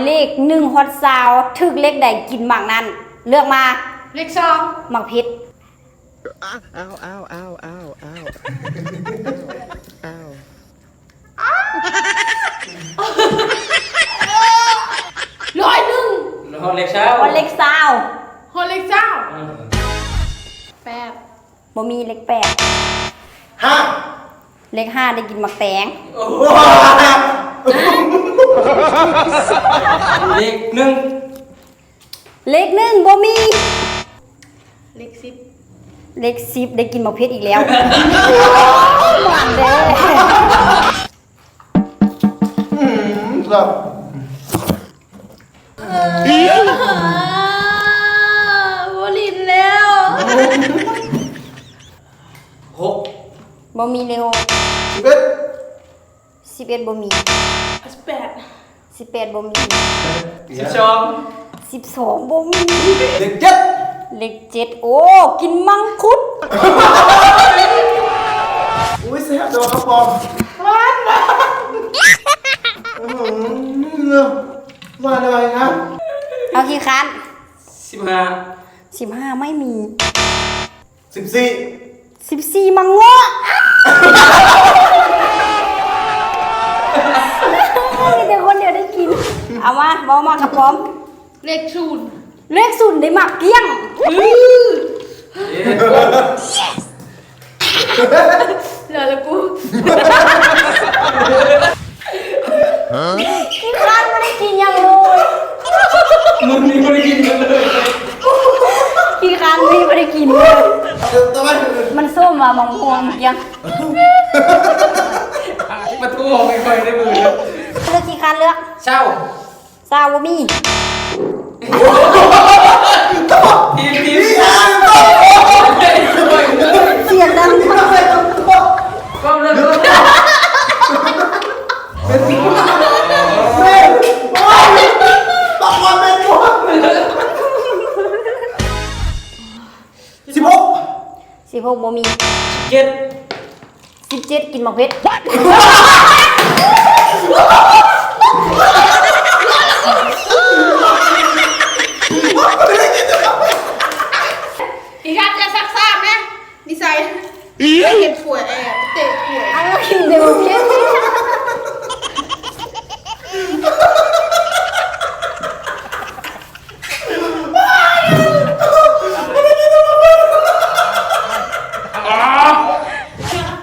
เลข1ฮอตซาวถึกเลขใดกินหมักนั้นเลือกมาเลข2หมักพิษอ้าว101ฮอตเล็กเช้า ฮอตเลขซาว ฮอลเลขเจ้า8บ่มีเลข8 ห้า เลข5ได้กินหมักแตง เลขหนึ่ง เลข1บ่มี เลข10เลข10ได้กินหมักเพชรอีกแล้วหวานเด้ ครับ วลินแล้ว หก บ่มีเลข11 11บ่มี8 18บ่มี 12 12บ่มี เลข7 เลข7โอ้กินมังคุด อุ้ยแซ่บจังครับปอมหวานอะไรนะ เอากี่คัน 15 15ไม่มี 14 14มังงะมีแต่คนเดียวได้กินเอามาบ่มากับพร้อม เลข0เลข0ได้หมักเกี้ยง เหลือแล้วกู กี่คันไม่ได้กินยังเลย มึงนี่ไม่ได้กินกันเลย กี่คันพี่ไม่ได้กินเลย ต่อไป มันส้มว่ะมังม่วงยัง มาทั่วไม่ค่อยได้มือเลย เลือกกี่คันเลือก เช่า ซาวบ่มี ทีม เสียงดังมาก ก็เลิก ต่อมาเป็นตัว16 16บ่มี เจ็ด 17กินหมักเพชร อีกครับจะซักซ่าไหมนิสัยเก็บป่วยแอบเตะป่วย อันนั้นกินแต่หมักเพชร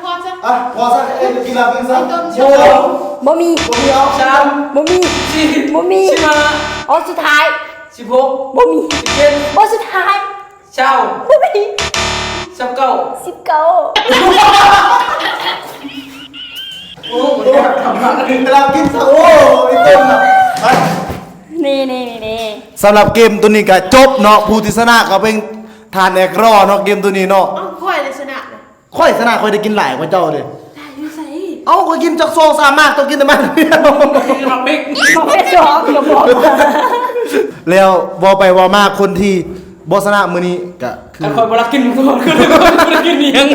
พอจะ อ่ะพอสักกินลาเป็นสักโช บ่มี ผมยาว สาม บ่มี สี่ บ่มี 15 อ๋อสุดท้าย 16 บ่มี 17 อ๋อสุดท้าย เช่า บ่มี 19 19 โอ้โหทำมากินลากินซะโอ้ยเต็มนะไป นี่ สำหรับเกมตัวนี้ก็จบเนาะผู้ที่ชนะก็เป็นทานแอกรอเนาะเกมตัวนี้เนาะ เอาค่อยเลยชนะเลย ค่อยชนะค่อยได้กินหลายกว่าเจ้าเลย ได้นิสัย เอ้าก็กินจากโซซามากต้องกินแต่มันเดียว กินหมักบิ๊ก หมักเพชรสองอย่าบอก แล้วบอไปวอมากคนที่บอชนะมือนี้ก็คือ คอยบรักกินมันก่อนคือไม่ได้กินเนียง